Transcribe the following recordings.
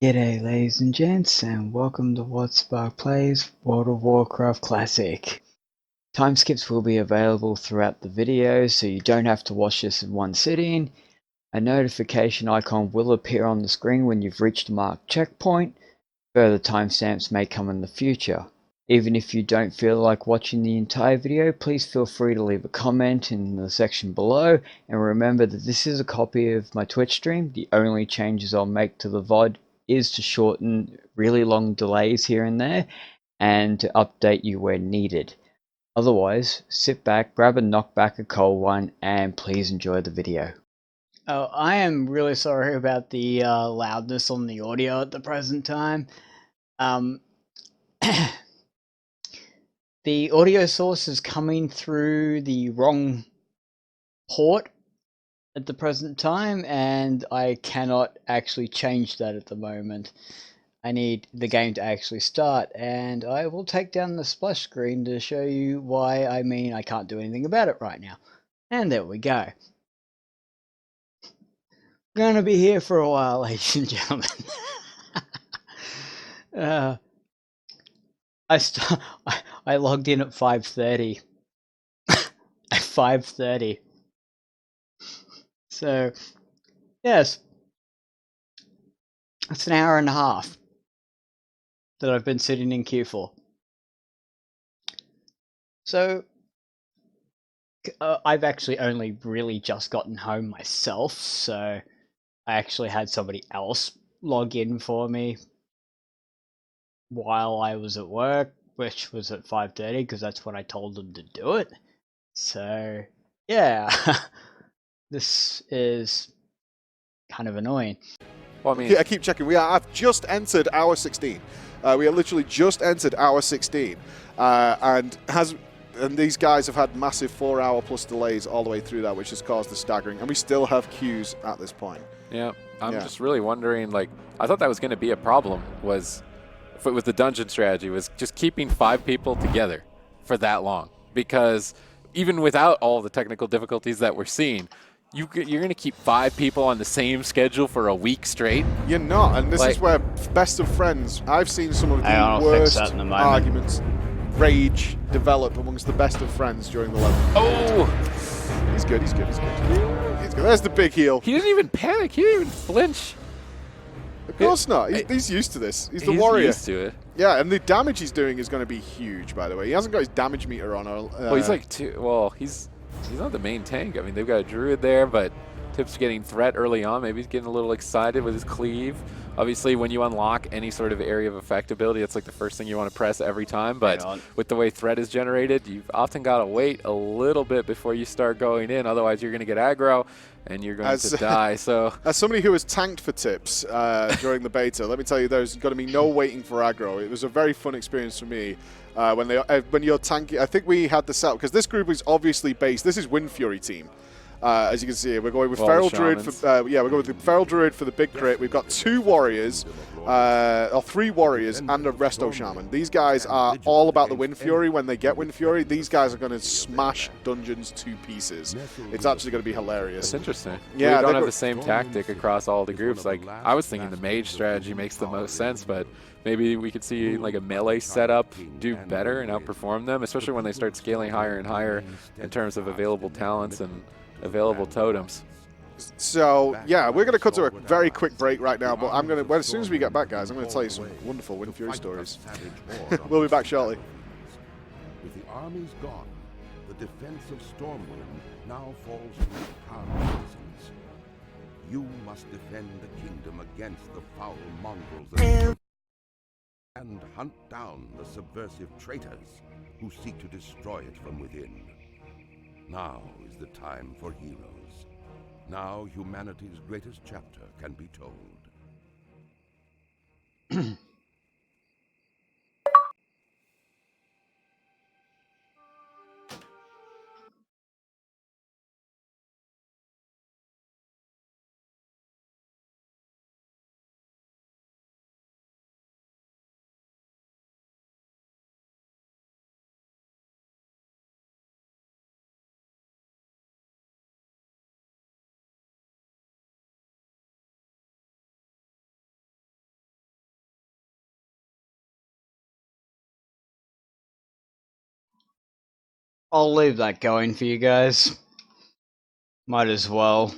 G'day ladies and gents, and welcome to Wattspark Plays World of Warcraft Classic. Time skips will be available throughout the video, so you don't have to watch this in one sitting. A notification icon will appear on the screen when you've reached a marked checkpoint. Further timestamps may come in the future. Even if you don't feel like watching the entire video, please feel free to leave a comment in the section below, and remember that this is a copy of my Twitch stream. The only changes I'll make to the VOD is to shorten really long delays here and there, and to update you where needed. Otherwise, sit back, grab a knockback, a cold one, and please enjoy the video. Oh, I am really sorry about the loudness on the audio at the present time. The audio source is coming through the wrong port at the present time, and I cannot actually change that at the moment. I need the game to actually start, and I will take down the splash screen to show you why I can't do anything about it right now. And there we go. Gonna be here for a while, ladies and gentlemen. I logged in at 5:30. At 5:30. So, yes, it's an hour and a half that I've been sitting in queue for. So, I've actually only really just gotten home myself, so I actually had somebody else log in for me while I was at work, which was at 5:30 because that's when I told them to do it. So, yeah, this is kind of annoying. Well, I mean, I keep checking. I've just entered hour 16. We are literally just entered hour 16, and these guys have had massive 4-hour plus delays all the way through that, which has caused the staggering. And we still have queues at this point. yeah, I'm just really wondering. Like, I thought that was going to be a problem. Was with the dungeon strategy was just keeping 5 people together for that long, because even without all the technical difficulties that we're seeing, you're going to keep 5 people on the same schedule for a week straight. You're not, and this is where best of friends. I've seen some of the worst arguments, rage develop amongst the best of friends during the level. Oh, he's good. He's good. He's good. He's good. There's the big heal. He didn't even panic. He didn't even flinch. Of course not. He's used to this. He's the warrior. He's used to it. Yeah, and the damage he's doing is going to be huge, by the way. He hasn't got his damage meter on. Well, he's like he's not the main tank. I mean, they've got a druid there, but Tip's getting threat early on. Maybe he's getting a little excited with his cleave. Obviously, when you unlock any sort of area of effect ability, it's like the first thing you want to press every time. But with the way threat is generated, you've often got to wait a little bit before you start going in. Otherwise, you're going to get aggro and you're going to die. So, as somebody who has tanked for Tips during the beta, let me tell you, there's going to be no waiting for aggro. It was a very fun experience for me. When you're tanking, I think we had the setup because this group is obviously based. This is Wind Fury team. As you can see, we're going with Feral Druid. We're going with the Feral Druid for the big crit. We've got 2 warriors, or 3 warriors, and a Resto Shaman. These guys are all about the Wind Fury. When they get Wind Fury, these guys are going to smash dungeons to pieces. It's actually going to be hilarious. That's interesting. Yeah, we don't have the same tactic across all the groups. Like, I was thinking the mage strategy makes the most sense, but maybe we could see like a melee setup do better and outperform them, especially when they start scaling higher and higher in terms of available talents and available totems. So, yeah, we're going to cut to a very quick break right now, but as soon as we get back, guys, I'm going to tell you some wonderful Wind Fury stories. We'll be back shortly. With the armies gone, the defense of Stormwind now falls to the proud citizens. You must defend the kingdom against the foul mongrels and hunt down the subversive traitors who seek to destroy it from within. Now is the time for heroes. Now humanity's greatest chapter can be told. I'll leave that going for you guys. Might as well.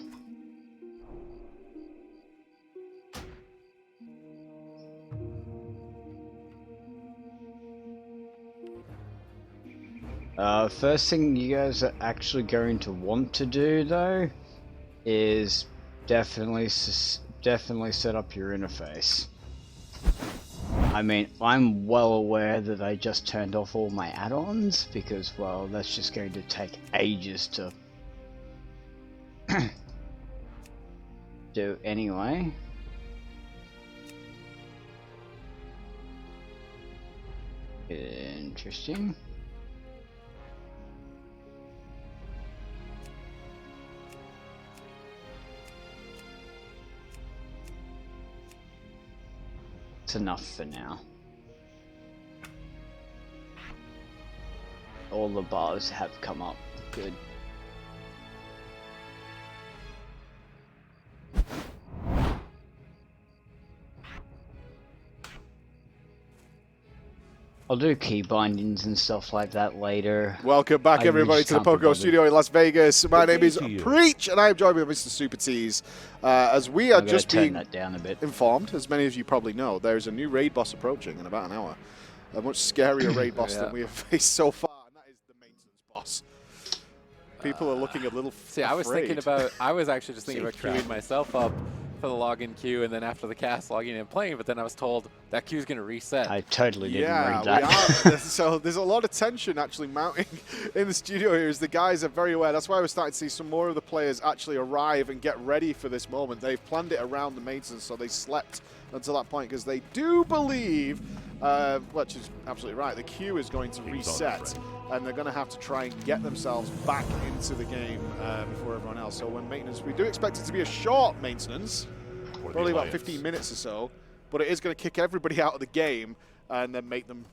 First thing you guys are actually going to want to do though is definitely set up your interface. I mean, I'm well aware that I just turned off all my add-ons because, well, that's just going to take ages to do anyway. Interesting. It's enough for now. All the bars have come up. Good. I'll do key bindings and stuff like that later. Welcome back, everybody, to the Poco Studio in Las Vegas. My name is Preach, and I am joined by Mr. Super Tease. As we are just being informed, as many of you probably know, there is a new raid boss approaching in about an hour. A much scarier raid boss than we have faced so far, and that is the maintenance boss. People are looking a little See, I was actually just thinking about queuing myself up for the login queue, and then after the cast, logging in and playing, but then I was told that queue is going to reset. I totally didn't read that. We are. So there's a lot of tension actually mounting in the studio here as the guys are very aware. That's why we're starting to see some more of the players actually arrive and get ready for this moment. They've planned it around the maintenance, so they slept until that point because they do believe, which is absolutely right, the queue is going to reset and they're going to have to try and get themselves back into the game before everyone else. So when maintenance, we do expect it to be a short maintenance, probably about 15 minutes or so, but it is going to kick everybody out of the game and then make them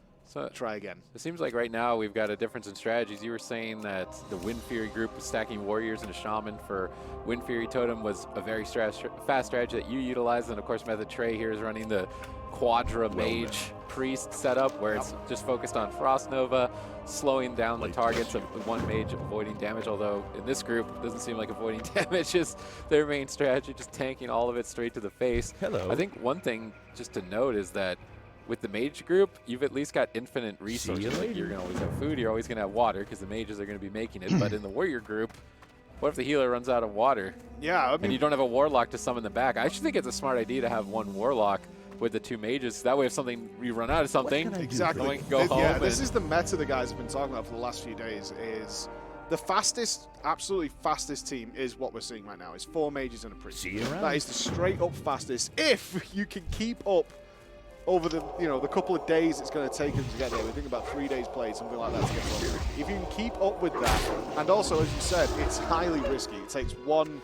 try again. It seems like right now we've got a difference in strategies. You were saying that the Wind Fury group was stacking warriors and a shaman for Wind Fury Totem was a very fast strategy that you utilized, and of course Method Trey here is running the Quadra Mage Priest setup where it's just focused on Frost Nova, slowing down the targets of the one mage, avoiding damage, although in this group it doesn't seem like avoiding damage is their main strategy, just tanking all of it straight to the face. Hello. I think one thing just to note is that with the mage group, you've at least got infinite resources. Like you're going to always have food, you're always going to have water because the mages are going to be making it, but in the warrior group, what if the healer runs out of water? Yeah, I mean, and you don't have a warlock to summon them back. I actually think it's a smart idea to have one warlock with the two mages. That way if you run out of something, exactly. Go home. Yeah, this is the meta the guys have been talking about for the last few days is the fastest, absolutely fastest team is what we're seeing right now. It's 4 mages and a priest. That is the straight up fastest if you can keep up over the the couple of days it's going to take them to get there. We think about 3 days played, something like that to get there. If you can keep up with that, and also as you said, it's highly risky. It takes one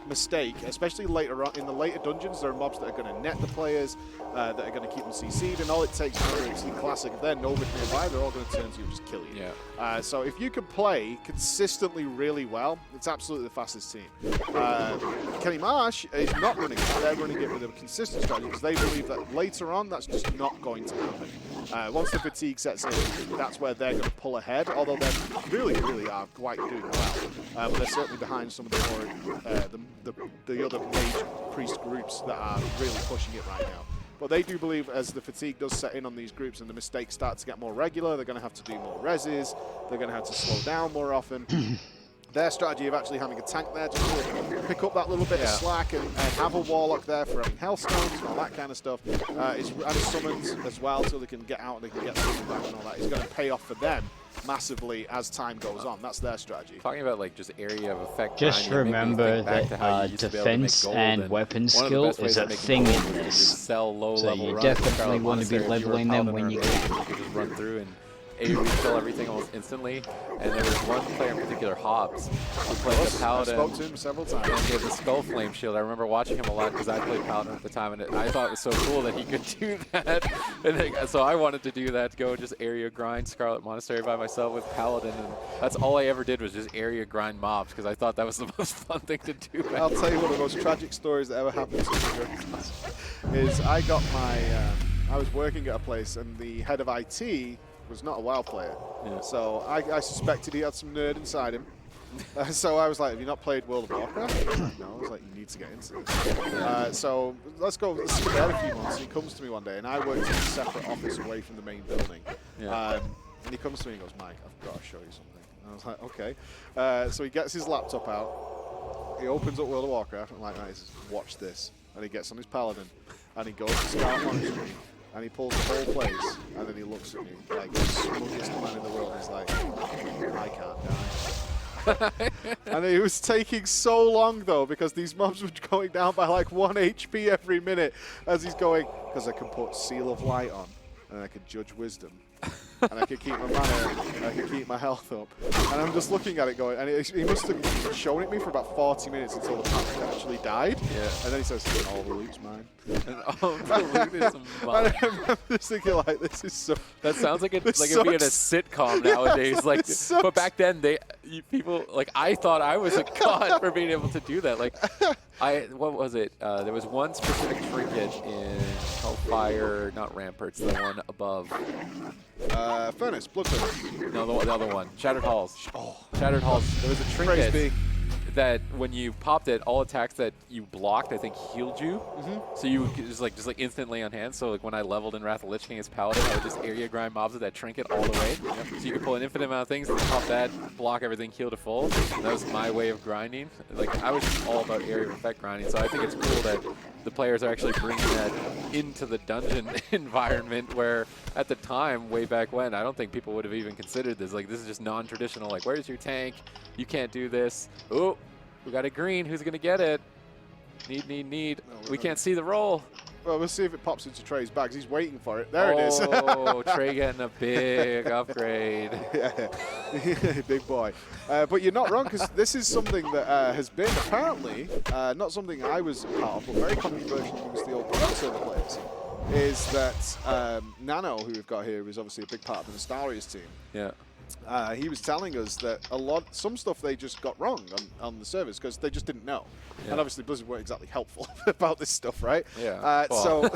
mistake, especially later on in the later dungeons. There are mobs that are going to net the players, that are going to keep them CC'd, and all it takes is the classic. If they're nobody nearby, they're all going to turn to you and just kill you. Yeah. So if you can play consistently really well, it's absolutely the fastest team. Kenny Marsh is not running it. They're running it with a consistent strategy because they believe that later on that's just not going to happen. Once the fatigue sets in, that's where they're going to pull ahead, although they really are quite doing well. But they're certainly behind some of the more the other mage priest groups that are really pushing it right now. But they do believe as the fatigue does set in on these groups and the mistakes start to get more regular, they're going to have to do more reses, they're going to have to slow down more often. Their strategy of actually having a tank there just to pick up that little bit of slack and have a warlock there for having hellstones and all that kind of stuff, and summons as well so they can get out and they can get the summon back and all that is going to pay off for them massively as time goes on. That's their strategy. Talking about like just area of effect. Just remember that defense and weapon skill is a thing in this. Sell low so level you runs. definitely want to be leveling them when you can. You can just run through and AoE kill everything almost instantly. And there was one player in particular, Hobbs, who played the Paladin. I spoke to him several times. And he had the Skull Flame Shield. I remember watching him a lot because I played Paladin at the time, and I thought it was so cool that he could do that. And so I wanted to do that, go just area grind Scarlet Monastery by myself with Paladin, and that's all I ever did was just area grind mobs because I thought that was the most fun thing to do. I'll tell you one of the most tragic stories that ever happened to me during class is I got my, I was working at a place and the head of IT was not a WoW player. Yeah. So I suspected he had some nerd inside him. So I was like, have you not played World of Warcraft? No, I was like, you need to get into this. So let's skip ahead a few months. And he comes to me one day, and I worked in a separate office away from the main building. Yeah. And he comes to me and goes, Mike, I've got to show you something. And I was like, okay. So he gets his laptop out. He opens up World of Warcraft, and I'm like, nice, he says, watch this. And he gets on his paladin, and he goes to Scout Monastery, and he pulls the whole place, and then he looks at me like the smugglest man in the world. He's like, I can't die. And it was taking so long, though, because these mobs were going down by like 1 HP every minute as he's going, because I can put Seal of Light on, and I can Judge Wisdom. And I could keep my mana, and I could keep my health up. And I'm just looking at it going, and he must have shown it me for about 40 minutes until the pack actually died. Yeah. And then he says, all the loot's mine. And all the loot is mine. And I remember just thinking, like, this is so... That sounds like it'd be in a sucks. sitcom nowadays. Yes, Like, this sucks. but back then, people like I thought I was a god for being able to do that. Like, what was it? There was one specific trinket in Hellfire, not Ramparts, the one above. Furnace, Blood Furnace. No, the other one. Shattered Halls. Oh, Shattered Halls. There was a Praise trinket be. that when you popped it, all attacks that you blocked, I think, healed you. So you would just like instantly on hand. So like when I leveled in Wrath of the Lich King as Paladin, I would just area grind mobs with that trinket all the way. So you could pull an infinite amount of things, and pop that, block everything, heal to full. And that was my way of grinding. Like I was just all about area of effect grinding. So I think it's cool that the players are actually bringing that into the dungeon environment, where at the time, way back when, I don't think people would have even considered this. Like, this is just non-traditional. Like, where's your tank? You can't do this. Oh, we got a green. Who's going to get it? Need. No, We can't see the roll. Well, we'll see if it pops into Trey's bags. He's waiting for it. There it is. Oh, Trey getting a big upgrade. Yeah, big boy. But you're not wrong, because this is something that has been apparently not something I was part of, but very controversial amongst the old Pro server players. Is that Nano, who we've got here, is obviously a big part of the Astarias team. Yeah. He was telling us that some stuff they just got wrong on the servers because they just didn't know. Yeah. And obviously Blizzard weren't exactly helpful about this stuff, right? Yeah. So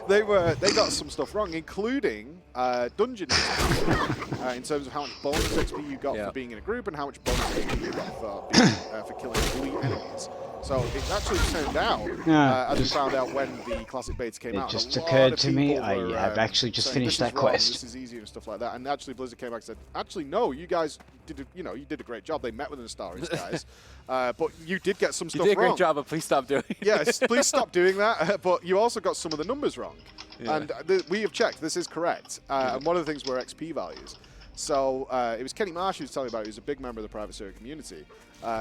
they got some stuff wrong, including dungeon XP, in terms of how much bonus XP you got for being in a group and how much bonus XP you got for killing elite enemies. So it actually turned out, as we found out when the Classic Beta came out. It just occurred to me, I have actually just finished that quest. This is easy and stuff like that. And actually Blizzard came back and said, actually, no, you guys did, you did a great job. They met with the Astarias guys. But you did get some stuff wrong. You did a great job, but please stop doing it. Yes, please stop doing that. But you also got some of the numbers wrong. Yeah. And we have checked. This is correct. And one of the things were XP values. So it was Kenny Marsh who was telling me about it. He was a big member of the private server community.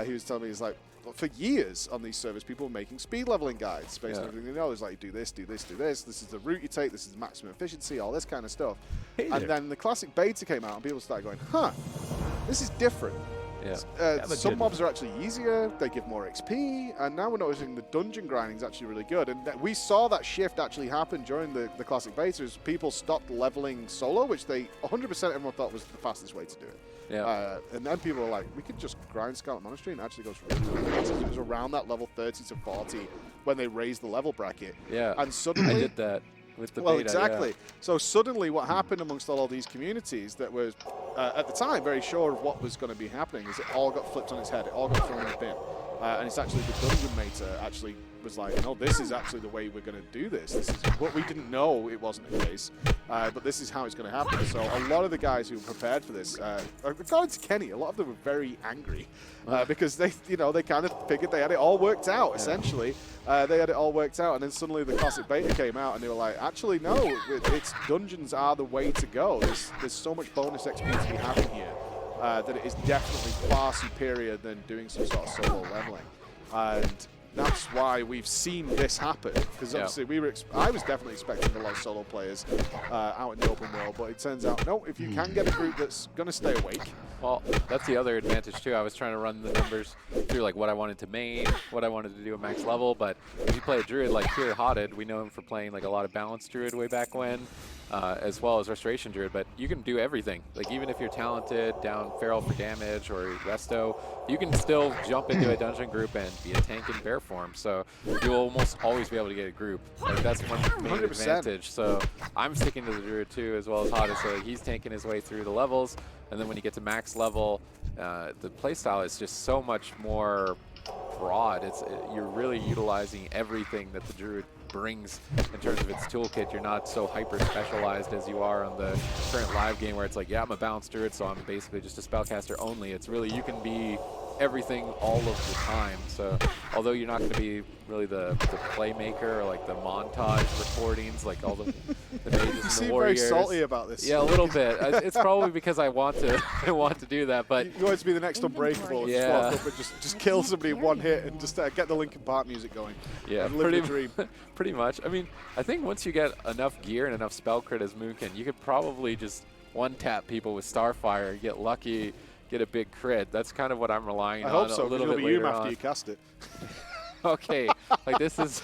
He was telling me, he's like, for years on these servers, people were making speed leveling guides based on everything they know. It's like, do this, do this, do this. This is the route you take. This is the maximum efficiency, all this kind of stuff. And then the Classic Beta came out, and people started going, huh, this is different. Yeah. Some mobs are actually easier, they give more XP, and now we're noticing the dungeon grinding is actually really good. And we saw that shift actually happen during the Classic Beta, as people stopped leveling solo, which they 100% everyone thought was the fastest way to do it. Yeah. And then people were like, we could just grind Scarlet Monastery, and it actually goes really fast. It was around that level 30 to 40 when they raised the level bracket. Yeah. And suddenly... I did that with the well, beta. exactly. Yeah. So suddenly what happened amongst all these communities that was, at the time, very sure of what was going to be happening is it all got flipped on its head. It all got thrown in the bin. And it's actually the dungeon mater actually was like, no, this is actually the way we're going to do this. This is what we didn't know it wasn't the case, but this is how it's going to happen. So a lot of the guys who were prepared for this, according to Kenny, a lot of them were very angry because they kind of figured they had it all worked out, essentially. They had it all worked out, and then suddenly the Classic Beta came out, and they were like, actually, no, it's dungeons are the way to go. There's so much bonus XP to be having here. That it is definitely far superior than doing some sort of solo leveling. And that's why we've seen this happen. Because obviously I was definitely expecting a lot of solo players out in the open world, but it turns out, no, if you can get a group that's going to stay awake. Well, that's the other advantage too. I was trying to run the numbers through like what I wanted to main, what I wanted to do at max level, but if you play a druid like here, Hotted, we know him for playing like a lot of balanced druid way back when. as well as Restoration Druid, but you can do everything. Like, even if you're talented, down Feral for damage or Resto, you can still jump into a dungeon group and be a tank in bear form. So you'll almost always be able to get a group. Like, that's one main 100%. advantage. So I'm sticking to the Druid too, as well as Hottest. So he's tanking his way through the levels, and then when you get to max level, the playstyle is just so much more broad. You're really utilizing everything that the Druid brings in terms of its toolkit. You're not so hyper specialized as you are on the current live game, where it's like, yeah, I'm a balanced Druid, so I'm basically just a spellcaster only. It's really, you can be everything all of the time. So although you're not going to be really the playmaker or like the montage recordings, like all the mages and the warriors. You seem very salty about this. Yeah, a little bit. It's probably because I want to to do that, but you want to be the next Unbreakable. Yeah. Just walk up and just kill somebody in one hit and just get the Linkin Park music going. Yeah, and live the dream. Pretty much. I mean, I think once you get enough gear and enough spell crit as Moonkin, you could probably just one-tap people with Starfire, get lucky, get a big crit. That's kind of what I'm relying I on hope so, a little bit you'll be later Hume on. after you cast it. Okay, like this is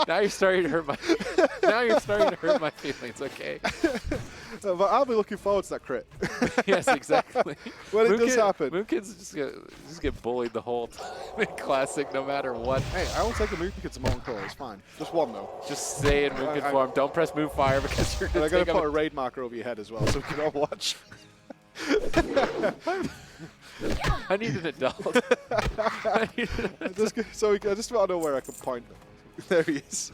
now you're starting to hurt my feelings. Okay. But I'll be looking forward to that crit. Yes, exactly. When it does happen. Moonkids just get bullied the whole time in Classic, no matter what. Hey, I will take a Moonkin to Molten Core. It's fine. Just one though. Just stay in Moonkin form. Don't press Moonfire because you're And going I gotta put a raid marker over your head as well, so we can all watch. I need an adult. I just want to know where I can point. There he is.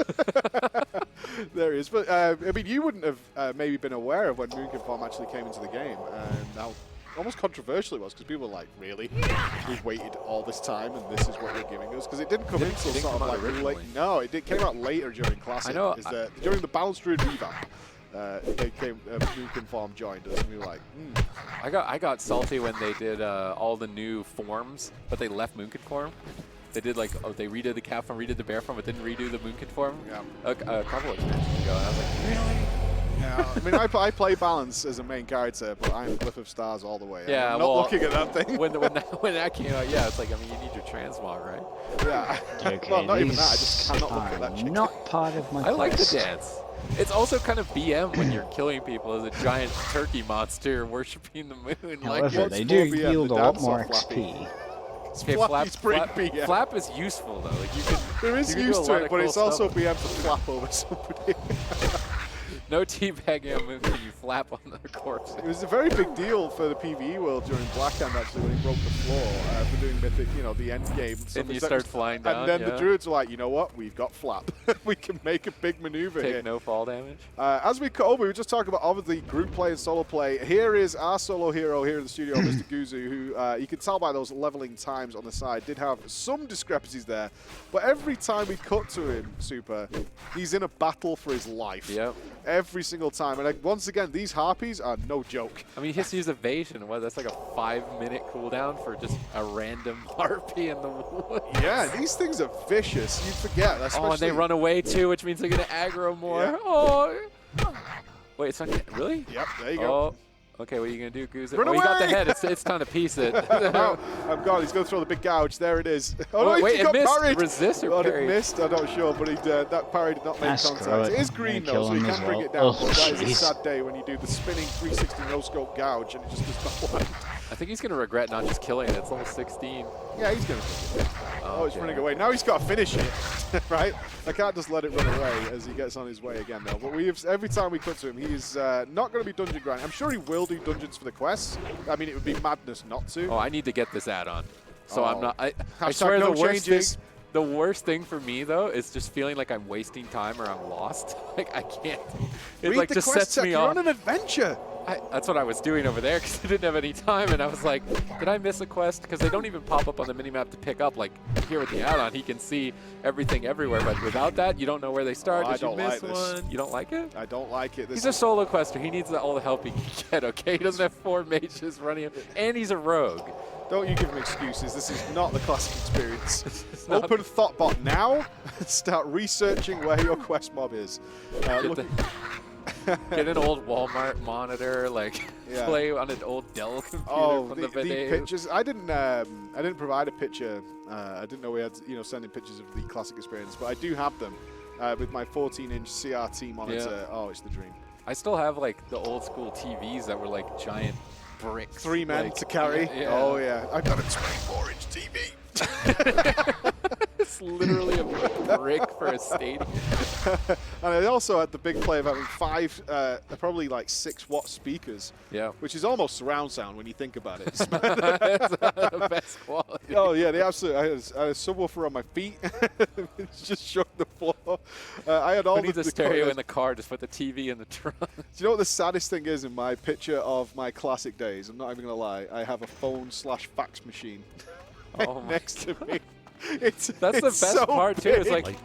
There he is. But I mean, you wouldn't have maybe been aware of when Moonkin form actually came into the game, and how almost controversial it was, because people were like, "Really? We've waited all this time, and this is what you're giving us?" Because it didn't come in until sort of like late. No, it came out later during Classic. I know. During the Balanced Druid revamp. They came, Moonkin form joined us, and we were like, I got salty when they did all the new forms, but they left Moonkin form. They did like, they redid the cat form, redid the bear form, but didn't redo the Moonkin form. Yeah. A couple of expansions ago, and I was like, really? Yeah. I mean, I play Balance as a main character, but I'm Glyph of Stars all the way. Yeah, I'm not looking at that thing. when that came out, yeah, it's like, I mean, you need your transmog, right? Yeah. Okay, well, not even that. I just cannot look at that chick. Not part of my I like the quest. dance. It's also kind of BM when you're killing people as a giant turkey monster worshipping the moon. However, like, they do BM, yield the a lot dance more or Flappy? XP. okay, Flappy's pretty BM. Flap is useful though. Like you can. There is you can use do a to lot it, of but cool it's also stuff. BM to flap over somebody. No teabagging on Moon, you flap on the corpse. It was a very big deal for the PvE world during Blackhand, actually, when he broke the floor for doing Mythic, the end game. And you start flying down, And then yeah. the Druids were like, you know what? We've got Flap. We can make a big maneuver here. Take no fall damage. As we cut over, we were just talking about obviously group play and solo play. Here is our solo hero here in the studio, Mr. Guzu, who you can tell by those leveling times on the side did have some discrepancies there. But every time we cut to him, Super, he's in a battle for his life. Yep. Every single time. And once again, these harpies are no joke. I mean, he has to use evasion. What? That's like a 5-minute cooldown for just a random harpy in the woods. Yeah, these things are vicious. You forget. Oh, and they run away too, which means they're gonna aggro more. Yeah. Oh. Wait, it's not really? Yep, there you go. Oh. Okay, what are you gonna do, Goose? Run Oh, you got the away! head. It's time to piece it. Oh, I'm gone. He's going to throw the big gouge. There it is. Oh, no, wait, he it got missed. parried. Resist or Oh, parry? it missed. I'm not sure, but that parry did not make That's contact. correct. It is I'm green, gonna though, so kill you him can as bring well. it down. Oh, But that is a jeez. sad day when you do the spinning 360 no-scope gouge and it just does not land. I think he's gonna regret not just killing it. It's level 16. Yeah, he's going to take it. Oh, it's running away. Now he's got to finish it, right? I can't just let it run away as he gets on his way again, though. But every time we cut to him, he's not going to be dungeon grinding. I'm sure he will do dungeons for the quests. I mean, it would be madness not to. Oh, I need to get this add-on. So I'm not. I Hashtag swear no the worst thing. changes. The worst thing for me though is just feeling like I'm wasting time or I'm lost. Like I can't. It Read like the just quest sets tech. me You're off. on an adventure. That's what I was doing over there because I didn't have any time, and I was like, did I miss a quest? Because they don't even pop up on the minimap to pick up. Like here with the add-on, he can see everything everywhere, but without that, you don't know where they start. Oh, I Did you don't miss like this. one? You don't like it? I don't like it. He's a solo quester. He needs all the help he can get, okay? He doesn't have 4 mages running him, and he's a rogue. Don't you give him excuses. This is not the classic experience. not- Open Thoughtbot now and start researching where your quest mob is. Get an old Walmart monitor, like Yeah. play on an old Dell computer Oh, from the the day. pictures. I didn't provide a picture. I didn't know we had sending pictures of the classic experience, but I do have them. with my 14-inch CRT monitor. Yeah. Oh, it's the dream. I still have like the old school TVs that were like giant bricks. 3 men like, to carry. Yeah. Oh yeah, I've got a 24-inch TV. It's literally a brick for a stadium. And I also had the big play of having 5, probably like 6-watt speakers. Yeah. Which is almost surround sound when you think about it. It's the best quality. Oh yeah, they absolutely. I had a subwoofer on my feet. It just shook the floor. I had all Who needs a stereo in the car? Just put the TV in the trunk. Do you know what the saddest thing is in my picture of my classic days? I'm not even gonna lie. I have a phone/fax machine next to me. That's the best so part too. big. It's like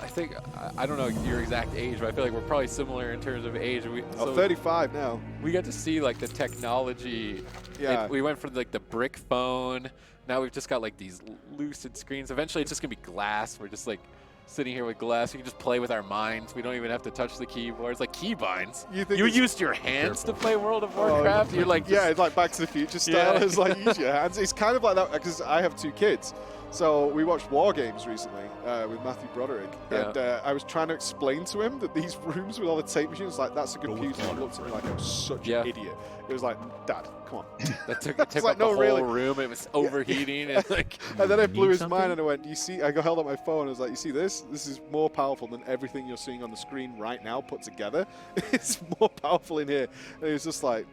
I think I don't know your exact age, but I feel like we're probably similar in terms of age. I'm 35 now. We got to see like the technology. Yeah. We went from like the brick phone. Now we've just got like these lucid screens. Eventually, it's just gonna be glass. We're just like sitting here with glass. We can just play with our minds. We don't even have to touch the keyboards. Like keybinds. You used your hands to play World of Warcraft. You're like it's like Back to the Future style. It's like use your hands. It's kind of like that because I have 2 kids. So we watched War Games recently with Matthew Broderick, and I was trying to explain to him that these rooms with all the tape machines, like that's a computer. He looked at me like I was such an idiot. It was like, Dad, come on. That took like, up the whole room. It was overheating. And, like, and then it blew his mind, and I went, you see, I held up my phone, and I was like, you see this? This is more powerful than everything you're seeing on the screen right now put together. It's more powerful in here. And he was just like,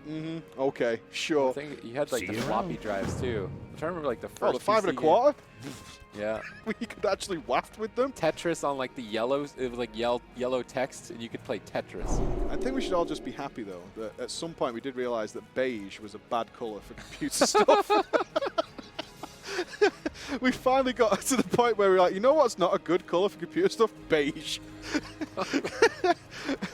okay, sure. I think you had like the floppy drives too. I'm trying to remember like the first. Oh, the 5 PC 1/4? Yeah. You could actually waft with them. Tetris on like the yellows. It was like yellow text, and you could play Tetris. I think we should all just be happy though that at some point we did realize that beige was a bad color for computer stuff. We finally got to the point where we're like, you know what's not a good color for computer stuff? Beige.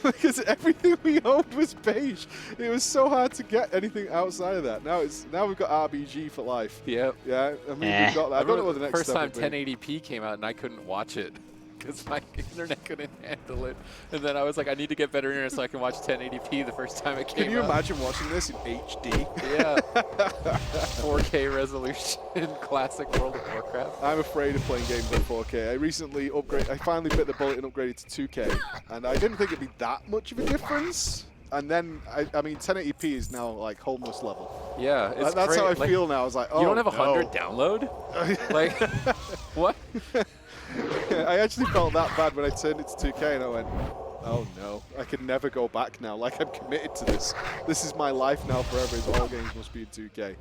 Because everything we owned was beige. It was so hard to get anything outside of that. Now we've got RBG for life. Yep. Yeah. I mean, we've got that. I don't know what the next first step time 1080p came out and I couldn't watch it because my internet couldn't handle it. And then I was like, I need to get better internet so I can watch 1080p the first time it came out. Can you imagine watching this in HD? Yeah. 4K resolution, classic World of Warcraft. I'm afraid of playing games on 4K. I finally bit the bullet and upgraded to 2K. And I didn't think it'd be that much of a difference. And then, I mean, 1080p is now like homeless level. Yeah, it's that's great. how I feel now. I was like, oh, you don't have 100 no. download? Like, what? I actually felt that bad when I turned it to 2K and I went, oh no, I can never go back now. Like, I'm committed to this. This is my life now forever, is all games must be in 2K.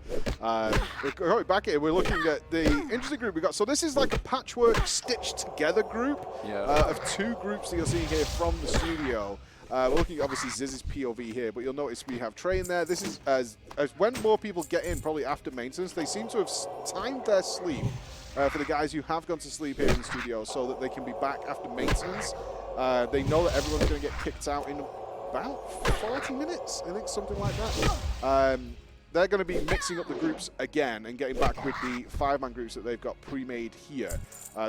Going back here, we're looking at the interesting group we got. So this is like a patchwork stitched together group of 2 groups that you're seeing here from the studio. We're looking at obviously Ziz's POV here, but you'll notice we have Trey in there. This is as when more people get in, probably after maintenance, they seem to have timed their sleep for the guys who have gone to sleep here in the studio so that they can be back after maintenance. They know that everyone's going to get kicked out in about 40 minutes, I think, something like that. They're going to be mixing up the groups again and getting back with the 5-man groups that they've got pre-made here.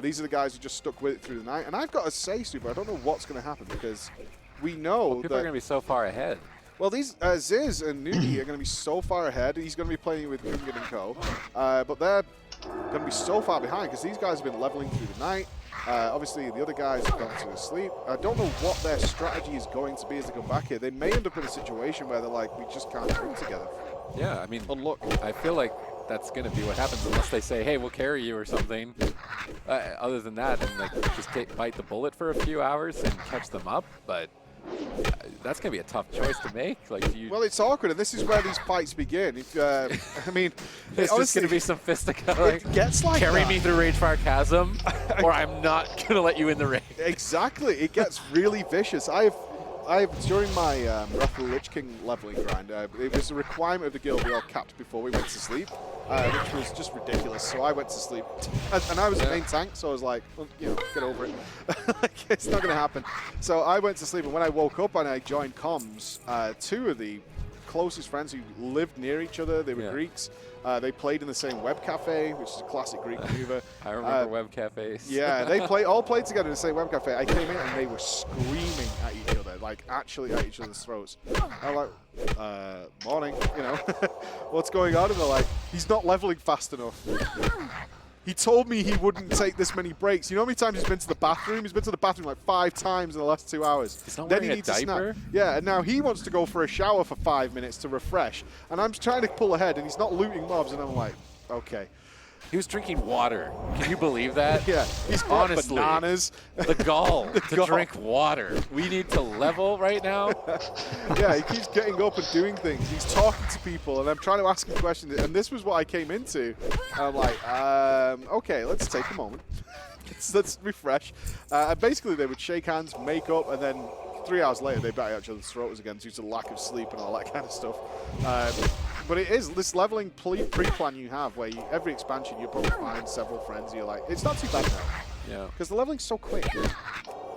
These are the guys who just stuck with it through the night. And I've got to say, Super, I don't know what's going to happen because we know people are going to be so far ahead. Well, these Ziz and Nuki are going to be so far ahead. He's going to be playing with Gungan and Co. But they're going to be so far behind because these guys have been leveling through the night. Obviously, the other guys have gone to sleep. I don't know what their strategy is going to be as they come back here. They may end up in a situation where they're like, we just can't work together. Yeah, I mean, look, I feel like that's going to be what happens unless they say, hey, we'll carry you or something. Other than that, and like just bite the bullet for a few hours and catch them up. But that's going to be a tough choice to make. Like, well, it's awkward, and this is where these fights begin. I mean, it's just going to be some fisticuffs. Like, it gets like carry me through Ragefire Chasm, or I'm not going to let you in the ring. Exactly. It gets really vicious. During my Wrath of the Lich King leveling grind, it was a requirement of the guild we all capped before we went to sleep, which was just ridiculous. So I went to sleep, and I was the main tank, so I was like, well, you know, get over it. Like, it's not going to happen. So I went to sleep, and when I woke up and I joined comms, 2 of the closest friends who lived near each other, they were Greeks. They played in the same web cafe, which is a classic Greek maneuver. I remember web cafes. Yeah, they all played together in the same web cafe. I came in and they were screaming at each other, like actually at each other's throats. I'm like, morning, you know, what's going on? And they're like, he's not leveling fast enough. He told me he wouldn't take this many breaks. You know how many times he's been to the bathroom? He's been to the bathroom like 5 times in the last 2 hours. He's not Then wearing he a needs a snack. diaper? Yeah, and now he wants to go for a shower for 5 minutes to refresh. And I'm trying to pull ahead, and he's not looting mobs, and I'm like, okay. He was drinking water. Can you believe that? Yeah, he's got honestly bananas. The gall to gall. drink water. We need to level right now. Yeah, he keeps getting up and doing things. He's talking to people, and I'm trying to ask him questions. And this was what I came into. I'm like, okay, let's take a moment. let's refresh. And basically, they would shake hands, make up, and then 3 hours later, they bite each other's throats again due to lack of sleep and all that kind of stuff. But it is this leveling pre-plan you have where every expansion you'll probably find several friends. You're like, it's not too bad now. Yeah. Because the leveling's so quick. I mean,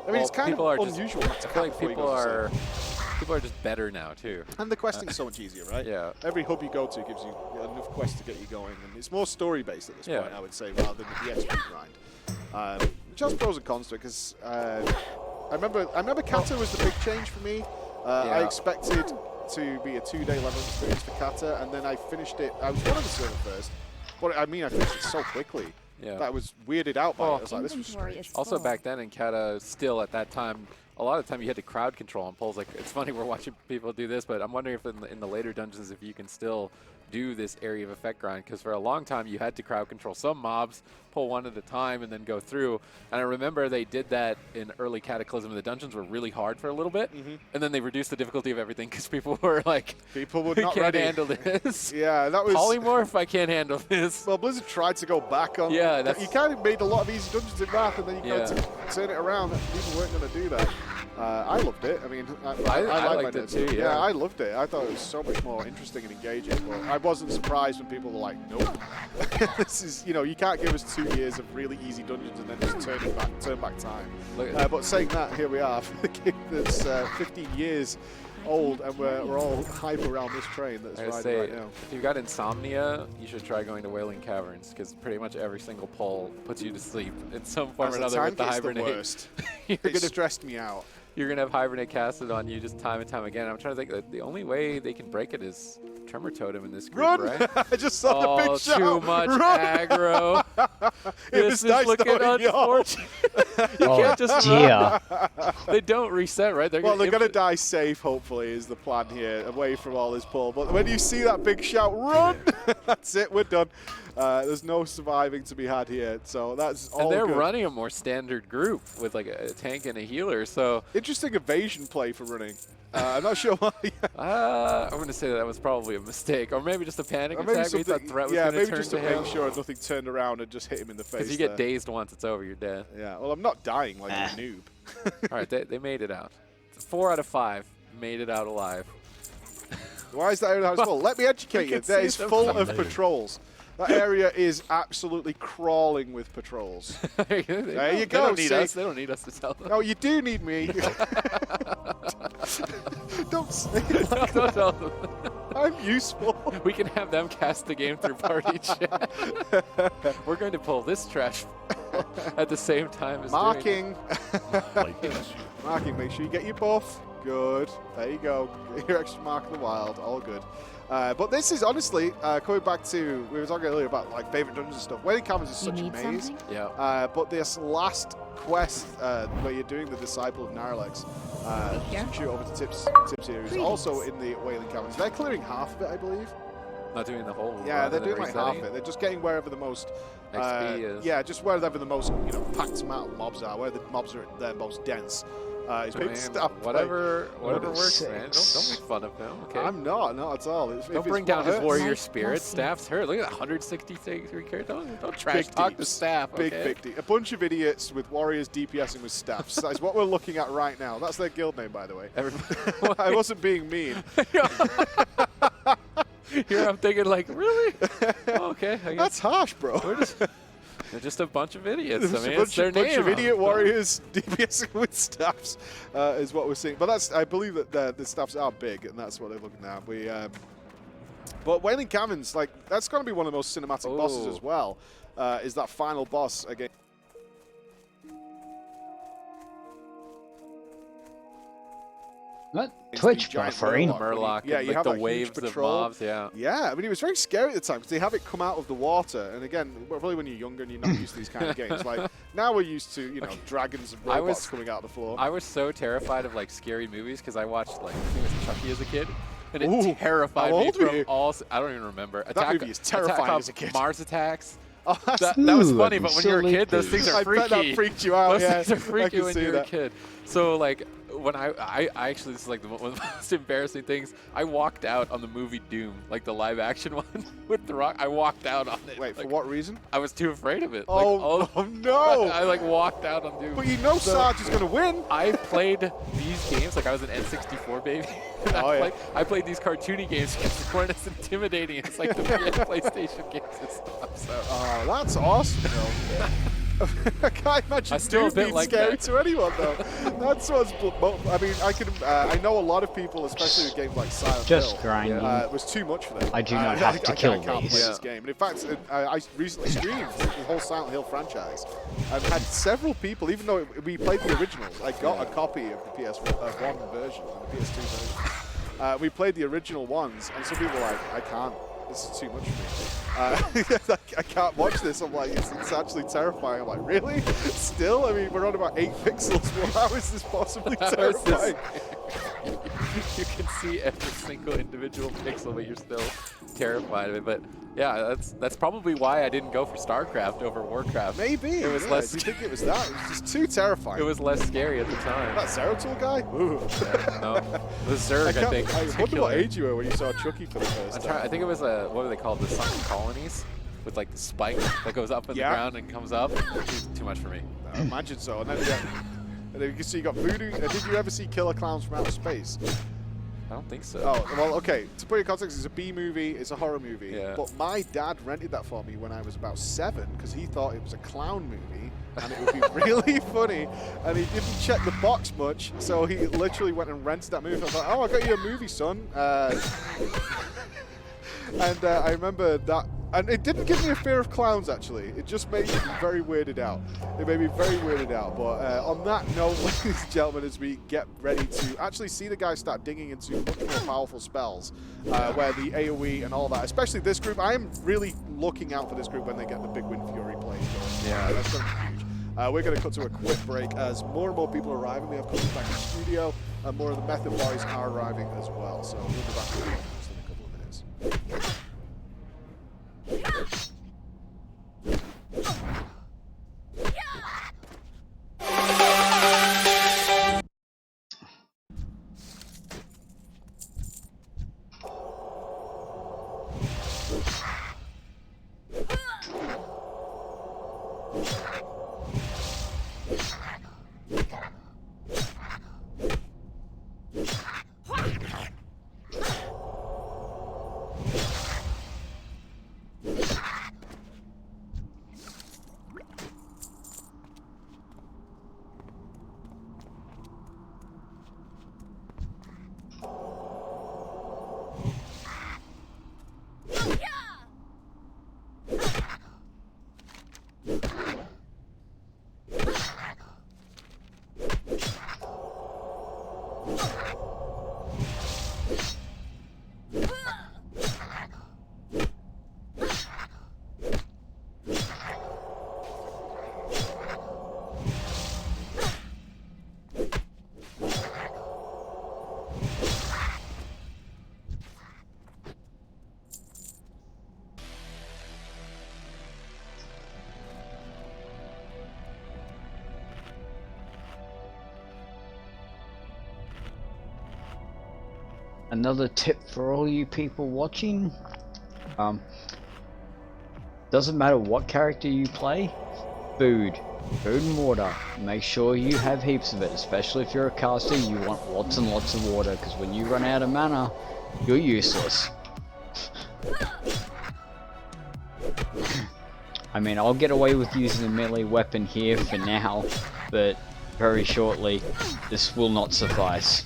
Well, it's kind people of are just- unusual. not to I feel have like before you people go to are sleep. people are just better now too. And the questing's so much easier, right? Yeah. Every hub you go to gives you enough quests to get you going, and it's more story-based at this Yeah. point, I would say, rather than the XP grind. Which has pros and cons to it, because I remember Kata was the big change for me. I Yeah. expected to be a 2-day level experience for Kata, and then I finished it. I was one of the server first, but I mean, I finished it so quickly Yeah. that I was weirded out by it. I was like, this was Inventory strange. is Also full. back then in Kata, still at that time, a lot of the time you had to crowd control on pulls. Like, it's funny we're watching people do this, but I'm wondering if in the later dungeons if you can still do this area of effect grind, because for a long time you had to crowd control some mobs, pull one at a time, and then go through. And I remember they did that in early Cataclysm. The dungeons were really hard for a little bit, and then they reduced the difficulty of everything because people were like, People were "We not can't ready." handle this." Yeah, that was... Polymorph, I can't handle this. Well, Blizzard tried to go back on. Yeah, that's- you kind of made a lot of easy dungeons in Wrath, and then you kind Yeah. of turn it around. People weren't going to do that. I loved it. I mean, I liked my it too, Nets. yeah. I loved it. I thought it was so much more interesting and engaging. But I wasn't surprised when people were like, "Nope, this is you can't give us 2 years of really easy dungeons and then just turn back time." Look, But saying that, here we are. The game that's 15 years old, and we're all hype around this train that's I riding say, right now. if you've got insomnia, you should try going to Wailing Caverns, because pretty much every single pull puts you to sleep in some form As or a another with tank, the it's hibernate. the worst. you're It gonna stressed me out. you're gonna have hibernate casted on you just time and time again. I'm trying to think that the only way they can break it is Tremor Totem in this group, Run! right? I just saw the Oh, big shout. too much Run! aggro. It This was is nice looking knowing y'all. unfortunate. You Oh can't just dear. run. They don't reset, right? Well, they're if- going to die safe, hopefully, is the plan here, away from all this pull. But when you see that big shout, run! That's it, we're done. There's no surviving to be had here, so that's all And they're good. running a more standard group with like a tank and a healer, so Interesting evasion play for running. I'm not sure why. I'm going to say that was probably a mistake, or maybe just a panic Or maybe attack. We thought something, threat was yeah, going to maybe turn just to to him. make sure nothing turned around and just hit him in the face. Because you get there. dazed once, it's over. You're dead. Yeah, well, I'm not dying like a noob. All right, they made it out. 4 out of 5 made it out alive. Why is that area full? Let me educate you. can That see is them. full of patrols. That area is absolutely crawling with patrols. There you There go. you They go, don't need see? us. They don't need us to tell them. No, you do need me. Don't say that. Don't tell them. I'm useful. We can have them cast the game through party chat. We're going to pull this trash at the same time as doing Marking. Like this. Marking, make sure you get your buff. Good. There you go. Get your extra mark of the wild. All good. But this is honestly, coming back to, we were talking earlier about like favorite dungeons and stuff. Wailing Caverns is You such a need maze. something? Yeah. But this last quest where you're doing the Disciple of Narlex, Here? shoot over to Tips here, who's also in the Wailing Caverns. They're clearing half of it, I believe. Not doing the whole. Yeah, run, they're and doing like half resetting. of it. They're just getting wherever the most XP is. Yeah, just wherever the most packed amount of mobs are, where the mobs are their most dense. Is maybe Man, stop whatever What works, six. man. Don't make fun of him. Okay. I'm not at all. Don't bring down his warrior Life spirit. plus Staff's hurt. Look at that 163 carry. Don't trash Big talk the deeps. staff. Big Okay? 50. A bunch of idiots with warriors DPSing with staffs. That's what we're looking at right now. That's their guild name, by the way. Everybody. I wasn't being mean. Here I'm thinking like, really? Okay. I guess That's harsh, bro. they're just a bunch of idiots. There's I mean, a it's their bunch name. of idiot warriors DPSing with staffs is what we're seeing. But that's, I believe that the staffs are big, and that's what they're looking at. But Wailing Caverns, like, that's going to be one of the most cinematic bosses Ooh. as well. Is that final boss again? What? It's Twitch the giant buffering? Murloc, Yeah, and, you like have the that huge waves of patrol. mobs, yeah. Yeah, I mean, it was very scary at the time because they have it come out of the water. And again, probably when you're younger and you're not used to these kind of games. Like, now we're used to, you know, dragons and robots coming out of the floor. I was so terrified of, like, scary movies because I watched, like, I think it was Chucky as a kid. And it Ooh, terrified how me old were from you? all... I don't even remember. That movie is terrifying as a kid. Mars Attacks. Oh, That was Ooh, funny, I'd be but when you're a silly kid, those too. things are I freaky. bet that freaked you out. Those Yeah, things are I freaky can when see you're that. a kid. So, like, when I actually, this is like one of the most embarrassing things. I walked out on the movie Doom, like the live action one with The Rock. I walked out on it. Wait, like, for what reason? I was too afraid of it. Oh, oh no! I like walked out on Doom. But you know So, Sarge is going to win. I played these games like I was an N64 baby. And Oh, yeah. I played these cartoony games because they weren't as intimidating as like the PlayStation games and stuff. So Oh, that's awesome, though. I can't imagine still a Doom bit being like scary that. to anyone, though. That's what's... I mean, I know a lot of people, especially with games like Silent Just Hill, grinding. it was too much for them. I do not have to kill I can't these. play this game. And in fact, I recently streamed the whole Silent Hill franchise. I've had several people, even though we played the originals, I got a copy of the PS1 version and the PS2 version. We played the original ones, and some people were like, I can't. This is too much for me. I can't watch this. I'm like, it's actually terrifying. I'm like, really? Still? I mean, we're on about 8 pixels. Well, how is this possibly terrifying? You can see every single individual pixel, but you're still terrified of it. But yeah, that's probably why I didn't go for StarCraft over Warcraft. Maybe. It was less. Do you think it was that? It was just too terrifying. It was less scary at the time. That Zeratul guy? Ooh. Yeah, no, the Zerg, I think. I was wonder what killer. age you were when you saw Chucky for the first time. I think it was what were they called? The sunken colonies, with like the spike that goes up in the ground and comes up. Too much for me. I imagine so. And then you can see you got Voodoo. Did you ever see Killer Clowns from Outer Space? I don't think so. Oh, well, okay. To put it in context, it's a B movie, it's a horror movie. Yeah. But my dad rented that for me when I was about 7 because he thought it was a clown movie and it would be really funny. And he didn't check the box much, so he literally went and rented that movie. I was like, oh, I got you a movie, son. And I remember that. And it didn't give me a fear of clowns, actually. It just made me very weirded out. It made me very weirded out. But on that note, ladies and gentlemen, as we get ready to actually see the guys start digging into much more powerful spells, where the AoE and all that, especially this group, I am really looking out for this group when they get the big Wind Fury plays going. Yeah. That's going to be huge. We're going to cut to a quick break as more and more people are arriving. We have couples back in the studio, and more of the Method Boys are arriving as well. So we'll be back in just in a couple of minutes. Another tip for all you people watching, doesn't matter what character you play, food and water, make sure you have heaps of it, especially if you're a caster. You want lots and lots of water, because when you run out of mana, you're useless. I mean, I'll get away with using a melee weapon here for now, but very shortly this will not suffice.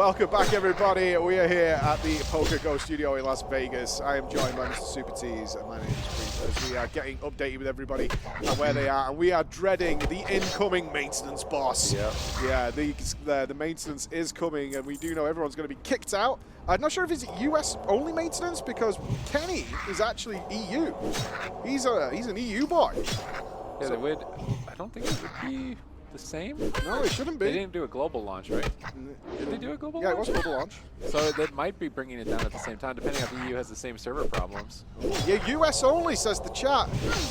Welcome back, everybody. We are here at the Poker Go studio in Las Vegas. I am joined by Mr. Super Tease and my name is Preet, as we are getting updated with everybody and where they are. And we are dreading the incoming maintenance boss. Yep. Yeah, the maintenance is coming, and we do know everyone's going to be kicked out. I'm not sure if it's US only maintenance because Kenny is actually EU. He's an EU boy. Yeah, they would. I don't think it would be the same. No, it shouldn't be. They didn't do a global launch, right? Did they do a global Yeah, launch? it was global launch. So that might be bringing it down at the same time, depending if the EU has the same server problems. Yeah, US only, says the chat.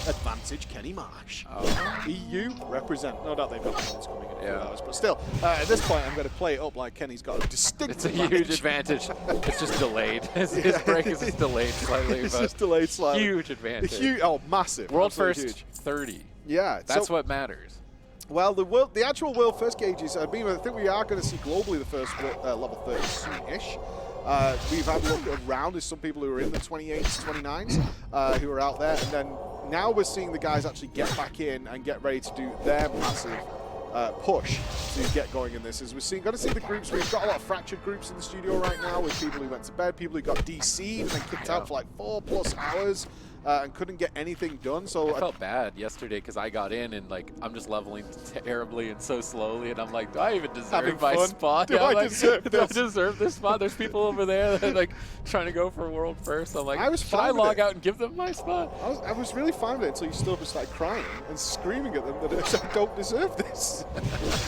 Advantage Kenny Marsh. Oh. EU represent. No doubt they've got the ones coming in a few Yeah. hours, but still, at this point, I'm going to play it up like Kenny's got a distinct It's a huge advantage. It's just delayed. His break is just delayed slightly, It's but just delayed slightly. huge advantage. Oh, massive. World Absolutely first huge. 30. Yeah. That's so, what matters. Well, the actual world first gauges, I think we are going to see globally the first level 30 soon-ish. We've had a look around. There's some people who are in the 28s, 29s who are out there. And then now we're seeing the guys actually get back in and get ready to do their massive push to get going in this. As we're going to see the groups. We've got a lot of fractured groups in the studio right now with people who went to bed, people who got DC'd and then kicked out for like 4+ hours. And couldn't get anything done. So I felt bad yesterday because I got in and like I'm just leveling terribly and so slowly, and I'm like, do I even deserve my spot? Do I deserve do I this? deserve this spot? There's people over there that are like trying to go for world first. I'm like, should I log out and give them my spot? I was really fine with it until you stood up and started crying and screaming at them that I don't deserve this.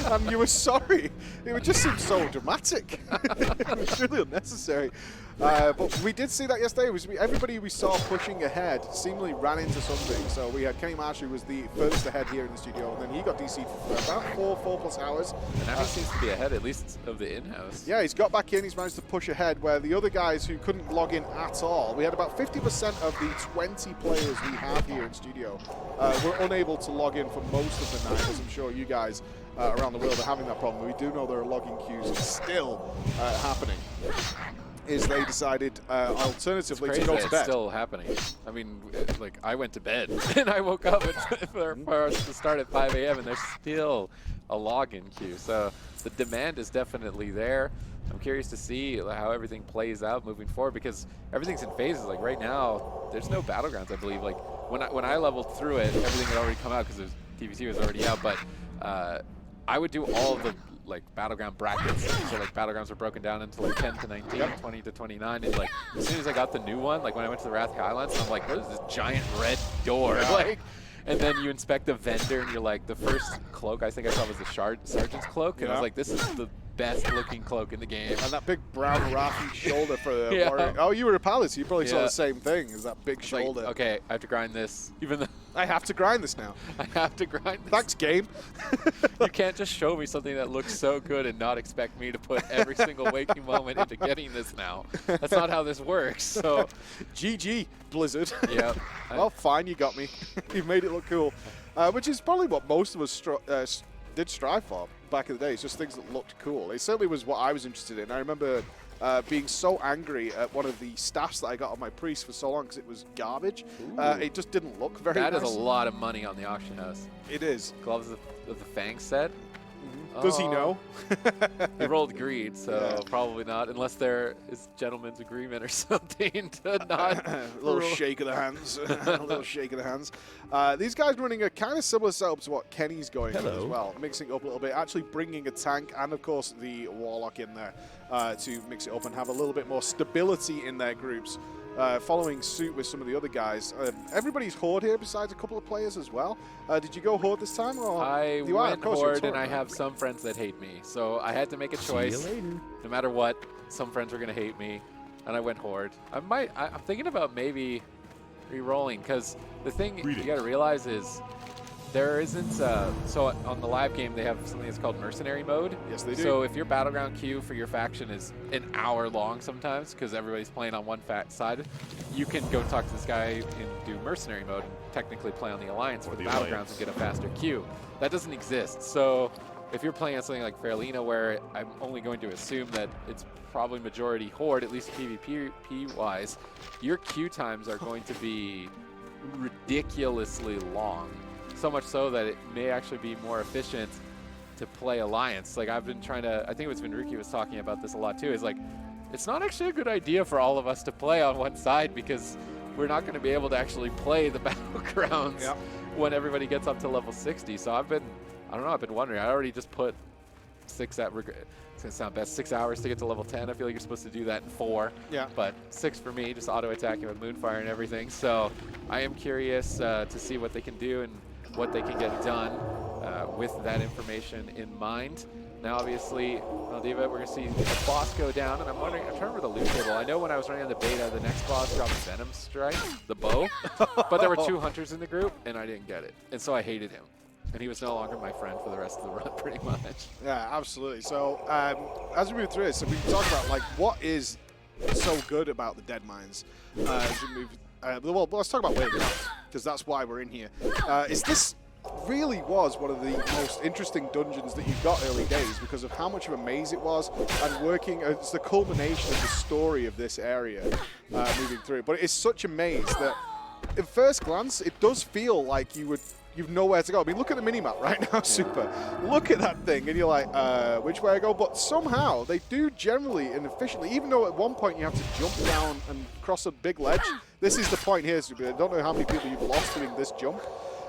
And you were sorry. It just seemed so dramatic. It was really unnecessary. But we did see that yesterday. Everybody we saw pushing ahead seemingly ran into something. So we had Kenny Marsh, who was the furthest ahead here in the studio, and then he got DC'd for about 4+ hours. And Abbey seems to be ahead, at least of the in-house. Yeah, he's got back in. He's managed to push ahead, where the other guys who couldn't log in at all, we had about 50% of the 20 players we have here in studio were unable to log in for most of the night, as I'm sure you guys around the world are having that problem. We do know there are logging queues still happening. Is they decided alternatively to go to bed. It's still happening. I mean, like I went to bed and I woke up for us to start at 5 a.m. and there's still a login queue. So the demand is definitely there. I'm curious to see how everything plays out moving forward because everything's in phases. Like right now, there's no battlegrounds. I believe. Like when I leveled through it, everything had already come out because TVC was already out. But I would do all of the like battleground brackets, so like battlegrounds were broken down into like 10 to 19, 20 to 29, and like as soon as I got the new one, like when I went to the Wrath Highlands, I'm like, what is this giant red door? Like, and then you inspect the vendor, and you're like, the first cloak I think I saw was the Sergeant's cloak, and I was like, this is the best looking cloak in the game. And that big brown raffy shoulder for the Yeah. warrior. Oh, you were a palace. You probably saw the same thing as that big shoulder. Like, okay, I have to grind this, even though I have to grind this now. I have to grind this. Thanks, game. You can't just show me something that looks so good and not expect me to put every single waking moment into getting this now. That's not how this works. So, GG, Blizzard. yeah. Well, fine, you got me. You made it look cool. Which is probably what most of us did strive for back in the day. It's just things that looked cool. It certainly was what I was interested in. I remember being so angry at one of the staffs that I got on my priest for so long because it was garbage. It just didn't look very nice. That is a lot of money on the auction house. It is. Gloves of the Fang set. Does he know? He rolled greed, so probably not, unless there is gentleman's agreement or something to not. A little shake of the hands. A little shake of the hands. These guys running a kind of similar setup to what Kenny's going with as well, mixing it up a little bit, actually bringing a tank and, of course, the Warlock in there to mix it up and have a little bit more stability in their groups. Following suit with some of the other guys. Everybody's Horde here besides a couple of players as well. Did you go Horde this time? Or I you went Horde, and I right? have some friends that hate me. So I had to make a choice. No matter what, some friends were going to hate me, and I went Horde. I'm thinking about maybe re-rolling, because the thing you got to realize is there isn't, so on the live game they have something that's called mercenary mode. Yes, they do. So if your battleground queue for your faction is an hour long sometimes, because everybody's playing on one side, you can go talk to this guy and do mercenary mode and technically play on the Alliance for the battlegrounds and get a faster queue. That doesn't exist. So if you're playing on something like Fairlina, where I'm only going to assume that it's probably majority Horde, at least PvP-wise, your queue times are going to be ridiculously long. So much so that it may actually be more efficient to play Alliance. Like I've been trying to, I think it was Ricky was talking about this a lot too, is like, it's not actually a good idea for all of us to play on one side because we're not going to be able to actually play the battlegrounds when everybody gets up to level 60. So I've been wondering, I already just put it's going to sound best, 6 hours to get to level 10. I feel like you're supposed to do that in 4. Yeah. But 6 for me, just auto-attacking with Moonfire and everything. So I am curious to see what they can do and what they can get done with that information in mind. Now, obviously, Maldiva, we're going to see a boss go down, and I'm trying to remember the loot table. I know when I was running on the beta, the next boss dropped Venom Strike, the bow, but there were 2 hunters in the group, and I didn't get it. And so I hated him. And he was no longer my friend for the rest of the run, pretty much. Yeah, absolutely. So, as we move through this, we can talk about, like, what is so good about the Dead Mines. As we move, well, let's talk about Warcraft, because that's why we're in here. This really was one of the most interesting dungeons that you got early days because of how much of a maze it was and working as the culmination of the story of this area moving through. But it's such a maze that at first glance it does feel like you've nowhere to go. I mean, look at the minimap right now, Super. Look at that thing and you're like, which way I go? But somehow they do generally and efficiently, even though at one point you have to jump down and cross a big ledge. This is the point here, Super. I don't know how many people you've lost doing this jump.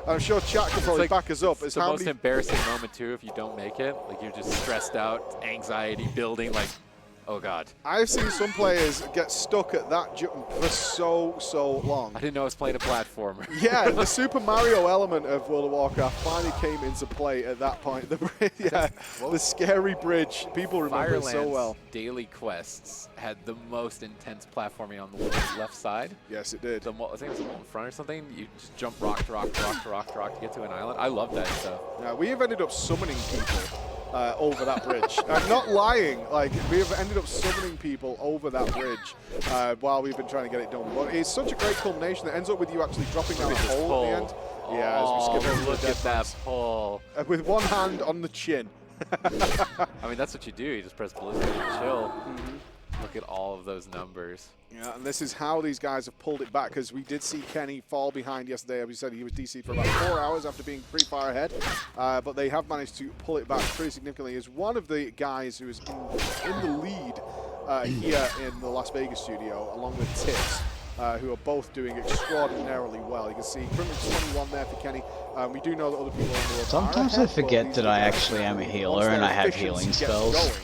I'm sure chat can probably back us up. It's the most embarrassing moment, too, if you don't make it. Like, you're just stressed out, anxiety building, like, oh, God. I've seen some players get stuck at that jump for so long. I didn't know I was playing a platformer. Yeah, the Super Mario element of World of Warcraft finally came into play at that point. The scary bridge. People remember it so well. Daily quests had the most intense platforming on the left side. Yes, it did. I think it was the one in front or something. You just jump rock to rock to rock to rock to rock to get to an island. I love that stuff. Yeah, we have ended up summoning people over that bridge. I'm not lying. Like, we have ended up summoning people over that bridge while we've been trying to get it done. But it's such a great culmination that ends up with you actually dropping down a hole at the end. Yeah, as we skip over look at that pull. With one hand on the chin. I mean, that's what you do. You just press blizzard and chill. Look at all of those numbers. Yeah, and this is how these guys have pulled it back, because we did see Kenny fall behind yesterday. As we said, he was DC'd for about 4 hours after being pretty far ahead. But they have managed to pull it back pretty significantly. As one of the guys who is in the lead here in the Las Vegas studio, along with Tips, who are both doing extraordinarily well. You can see currently 21 there for Kenny. We do know that other people on the world Sometimes I forget that I actually am a healer and I have healing spells.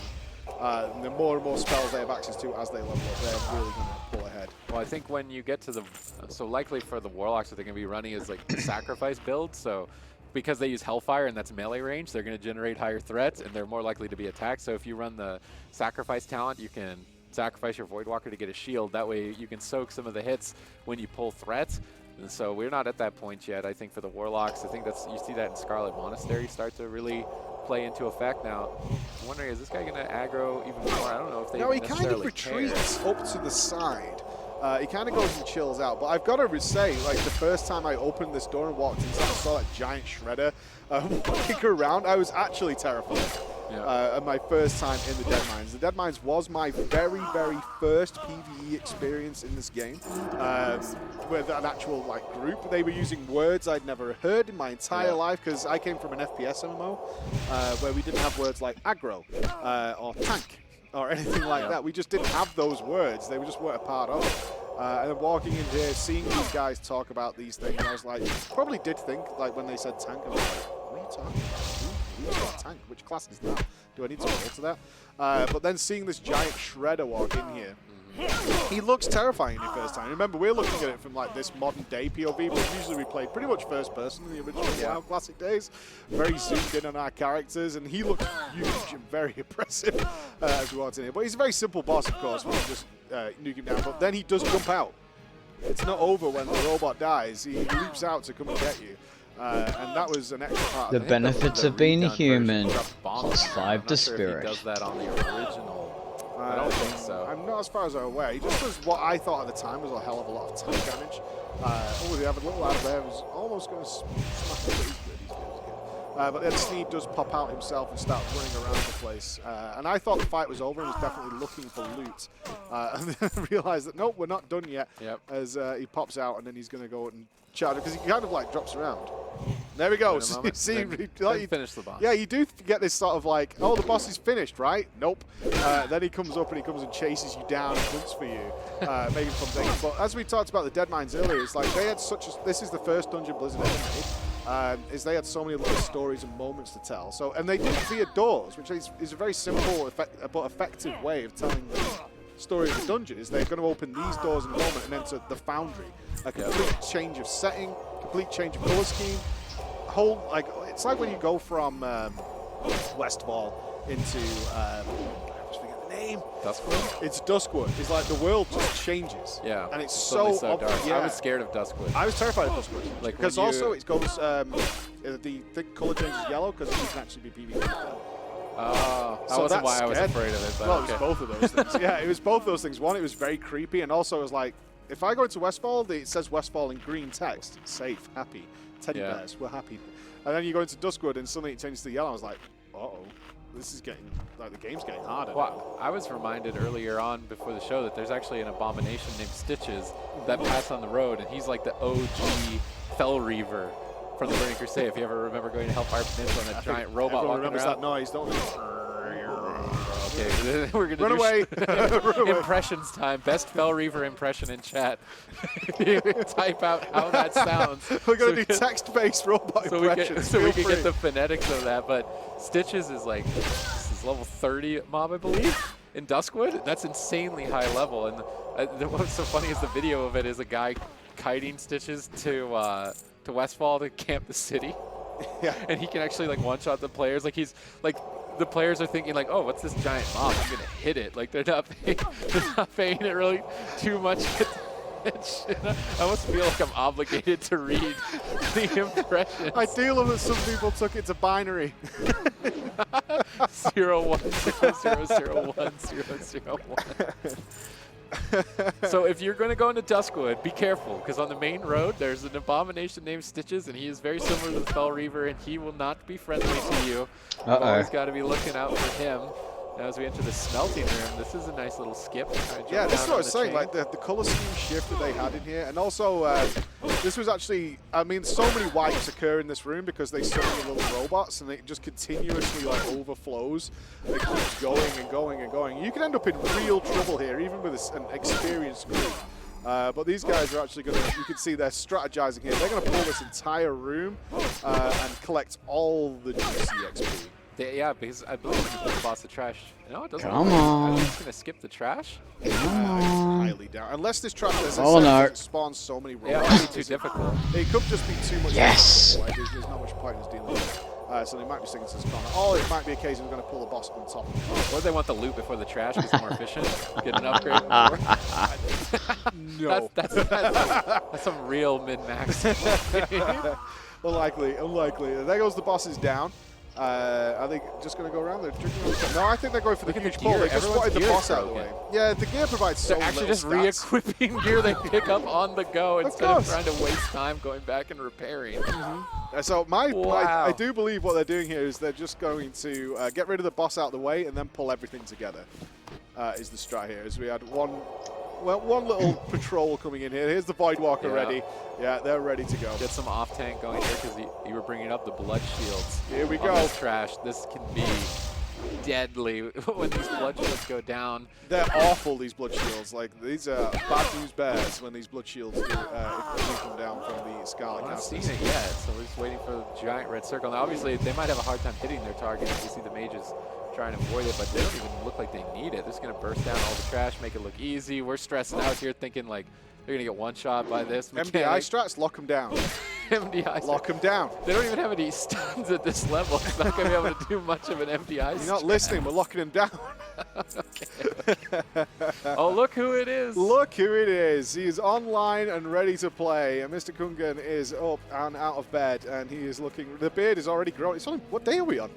The more and more spells they have access to as they level up, they're really going to pull ahead. Well, I think when you get to the... So likely for the Warlocks, what they're going to be running is like the Sacrifice build. So because they use Hellfire and that's melee range, they're going to generate higher threats and they're more likely to be attacked. So if you run the Sacrifice talent, you can sacrifice your Voidwalker to get a shield. That way you can soak some of the hits when you pull threats. And so we're not at that point yet, I think, for the Warlocks. I think that's you see that in Scarlet Monastery start to really play into effect now. I'm wondering, is this guy going to aggro even more? I don't know if they No, he kind of retreats up to the side. He kind of goes and chills out. But I've got to say, like, the first time I opened this door and walked inside and saw that giant shredder walking around, I was actually terrified. Yeah. At my first time in the Dead Mines. The Dead Mines was my very first PvE experience in this game. With an actual group. They were using words I'd never heard in my entire life, because I came from an FPS MMO where we didn't have words like aggro or tank or anything like that. We just didn't have those words. They just weren't a part of it. And then walking in here, seeing these guys talk about these things, I was like, probably did think, like, when they said tank, I was like, what are you talking about? Who's tank? Which class is that? Do I need to roll to that? But then seeing this giant shredder walk in here, he looks terrifying the first time. Remember, we're looking at it from like this modern day POV, but usually we played pretty much first person in the original WoW classic days. Very zoomed in on our characters, and he looks huge and very impressive as we walked in here. But he's a very simple boss, of course. We can just nuke him down. But then he does jump out. It's not over when the robot dies. He leaps out to come and get you. And that was an extra part. The benefits of being human, +5 to spirit. He does that on the original. I don't think so. I'm not as far as I'm aware. He just does what I thought at the time was a hell of a lot of tank damage. Oh, they have a little out of there. Was almost going to smack it, but he's good. But then Sneed does pop out himself and start running around the place. And I thought the fight was over and was definitely looking for loot. And then I realized that, nope, we're not done yet. Yep. As he pops out and then he's going to go and chat, because he kind of like drops around. There we go. Wait a moment, See, then finish the boss. Yeah, you do get this sort of like, oh, the boss is finished, right? Nope. Then he comes up and he comes and chases you down and hunts for you, making fun things. But as we talked about the Dead Mines earlier, it's like they had such a, this is the first dungeon Blizzard ever made, is they had so many little stories and moments to tell. So, and they did it via doors, which is a very simple but effective way of telling the story of the dungeon. Is they're going to open these doors in a moment and enter the Foundry. A complete change of setting, complete change of color scheme. Whole, like, it's like when you go from Westfall into I just forget the name. Duskwood? It's Duskwood. It's like the world just changes. Yeah. And it's so so dark. yeah. I was scared of Duskwood. I was terrified of Duskwood. Like, because also it goes the thick color changes yellow because it can actually be PvP. That So wasn't that's why I was scared. afraid of it. But Well, okay. it was both of those things. Yeah, it was both those things. One, it was very creepy, and also it was like, if I go into Westfall, it says Westfall in green text. Safe, happy, teddy bears, we're happy. And then you go into Duskwood, and suddenly it changes to yellow. I was like, uh-oh, this is getting, like, the game's getting harder. Well, I was reminded earlier on before the show that there's actually an abomination named Stitches that passed on the road, and he's like the OG Fell Reaver from the Burning Crusade. If you ever remember going to Hellfire Peninsula and that giant robot Everyone walking remembers around. that noise, don't they? Okay, we're gonna Run do away. Run away. impressions time. Best Fell Reaver impression in chat. You type out how that sounds. We're going to do text-based robot impressions. So we Feel can get the free. phonetics of that. But Stitches is like, this is level 30 mob, I believe, in Duskwood. That's insanely high level. And what's so funny is the video of it is a guy kiting Stitches to Westfall to camp the city. Yeah. And he can actually like one-shot the players. Like he's like, the players are thinking like, oh, what's this giant mob? I'm gonna hit it. Like they're not paying it really too much attention. I almost feel like I'm obligated to read the impressions. I do love that some people took it to binary. 0 1 0 0 0 1 0 0 1. So if you're going to go into Duskwood, be careful, because on the main road there's an abomination named Stitches, and he is very similar to the Fell Reaver, and he will not be friendly to you. You've always got to be looking out for him. Now as we enter the smelting room, this is a nice little skip. Yeah, this is what I was saying, like the color scheme shift that they had in here, and also this was actually, I mean, so many wipes occur in this room because they summon the little robots, and it just continuously like overflows. It keeps going and going and going. You can end up in real trouble here, even with an experienced group. But these guys are actually going to, you can see they're strategizing here. They're going to pull this entire room and collect all the juicy XP. Yeah, because I believe when you put the boss of trash. No, it doesn't. Come on. I'm just gonna skip the trash. Highly down. Unless this trap spawns so many robots. Yeah, it might be too difficult. It could just be too much. Yes. There's not much point in dealing with it. So they might be sticking to this corner. Or it might be a case of we're going to pull the boss on top of it. Or do they want the loot before the trash because it's more efficient? Get an upgrade before? No. That's some real min-max. Unlikely. There goes the bosses down. Are they just going to go around? No, I think they're going for the huge pull. They just spotted the boss out of the way. Yeah, the gear provides so They're actually little just stats. re-equipping gear they pick up on the go instead of trying to waste time going back and repairing. So Wow. I do believe what they're doing here is they're just going to get rid of the boss out of the way and then pull everything together. Is the strat here? As we had one little patrol coming in here. Here's the Voidwalker ready. Yeah, they're ready to go. Get some off-tank going here because you were bringing up the blood shields. Here we on go. This trash. This can be deadly when these blood shields go down. They're awful, these blood shields. Like, these are bad news bears when these blood shields do, if they do come down from the Scarlet I haven't Castles. seen it yet, so we're just waiting for the giant red circle. Now, obviously, they might have a hard time hitting their target if you see the mages trying to avoid it, but they don't even look like they need it. They're just going to burst down all the trash, make it look easy. We're stressing out here thinking, like, they're going to get one-shot by this. MDI strats, lock them down. MDI Lock them down. They don't even have any stuns at this level. It's not going to be able to do much of an MDI You're not listening, we're locking them down. Okay. Oh, look who it is. Look who it is. He is online and ready to play. And Mr. Kungan is up and out of bed, and he is looking. The beard is already grown. It's only, what day are we on?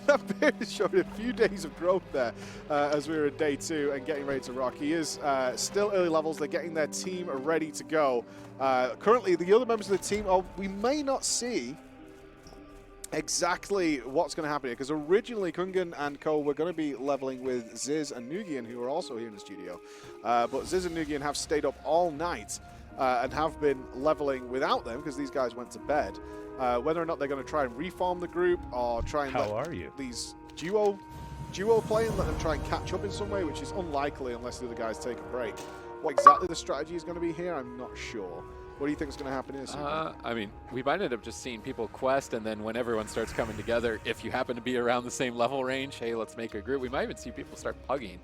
That beard is showing a few days of growth there as we were at day 2 and getting ready to rock. He is still early levels. They're getting their team ready to go. Currently, the other members of the team, we may not see exactly what's going to happen here, because originally Kungan and co were going to be leveling with Ziz and Nugian, who are also here in the studio. But Ziz and Nugian have stayed up all night and have been leveling without them because these guys went to bed. Whether or not they're going to try and reform the group or try and let these duo play and let them try and catch up in some way, which is unlikely unless the other guys take a break. What exactly the strategy is going to be here, I'm not sure. What do you think is going to happen here? I mean, we might end up just seeing people quest, and then when everyone starts coming together, if you happen to be around the same level range, hey, let's make a group. We might even see people start pugging.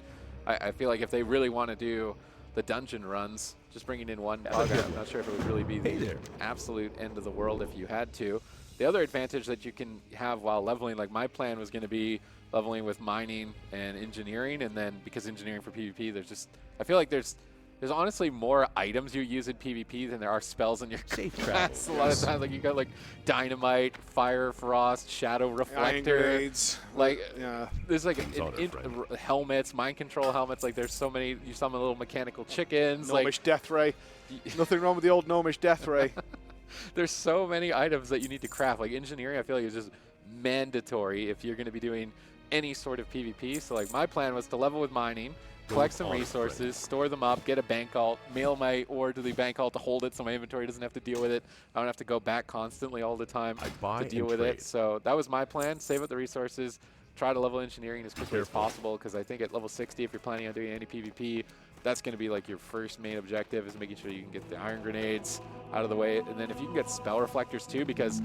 I feel like if they really want to do the dungeon runs, just bringing in one pugger, I'm not sure if it would really be the absolute end of the world if you had to. The other advantage that you can have while leveling, like my plan was going to be leveling with mining and engineering, and then because engineering for PvP, I feel like there's honestly more items you use in PvP than there are spells in your class. A lot of times, like you got like dynamite, fire, frost, shadow reflector, grenades. like there's like helmets, mind control helmets. Like there's so many. You summon little mechanical chickens. Gnomish death ray. Nothing wrong with the old gnomish death ray. There's so many items that you need to craft. Like engineering, I feel like is just mandatory if you're going to be doing any sort of PvP. So like my plan was to level with mining, collect some resources, store them up, get a bank alt, mail my ore to the bank alt to hold it so my inventory doesn't have to deal with it. I don't have to go back constantly all the time to deal with it. So that was my plan, save up the resources, try to level engineering as quickly as possible, because I think at level 60, if you're planning on doing any PvP, that's going to be like your first main objective, is making sure you can get the iron grenades out of the way. And then if you can get spell reflectors too, because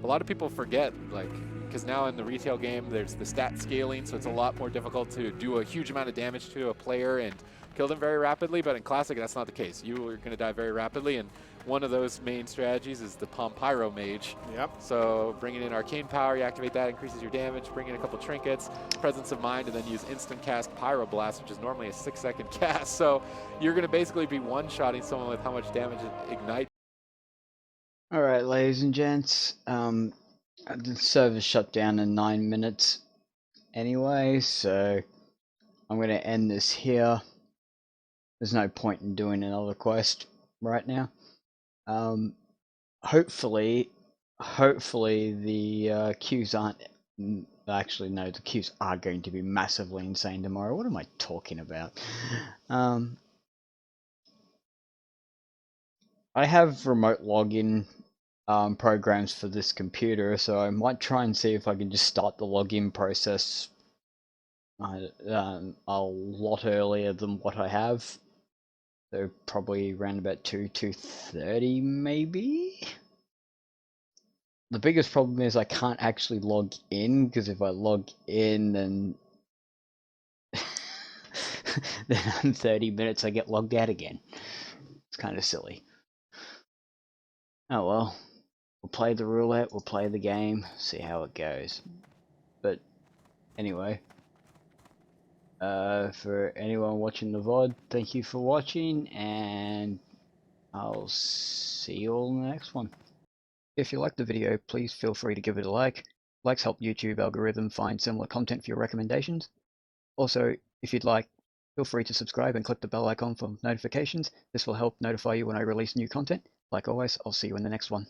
a lot of people forget, like, because now in the retail game there's the stat scaling, so it's a lot more difficult to do a huge amount of damage to a player and kill them very rapidly, but in Classic that's not the case. You are going to die very rapidly, and one of those main strategies is the Palm Pyro Mage. Yep. So bringing in Arcane Power, you activate that, increases your damage, bring in a couple trinkets, Presence of Mind, and then use instant cast Pyro Blast, which is normally a 6-second cast. So you're going to basically be one-shotting someone with how much damage it ignites. Alright, ladies and gents, the server shut down in 9 minutes anyway, so I'm going to end this here. There's no point in doing another quest right now. Hopefully the queues aren't... Actually, no, the queues are going to be massively insane tomorrow. What am I talking about? I have remote login programs for this computer, so I might try and see if I can just start the login process a lot earlier than what I have. So probably around about 2:30 maybe? The biggest problem is I can't actually log in, because if I log in then then in 30 minutes I get logged out again. It's kind of silly. Oh well. We'll play the roulette, we'll play the game, see how it goes. But anyway, for anyone watching the VOD, thank you for watching, and I'll see you all in the next one. If you liked the video, please feel free to give it a like. Likes help YouTube algorithm find similar content for your recommendations. Also, if you'd like, feel free to subscribe and click the bell icon for notifications. This will help notify you when I release new content. Like always, I'll see you in the next one.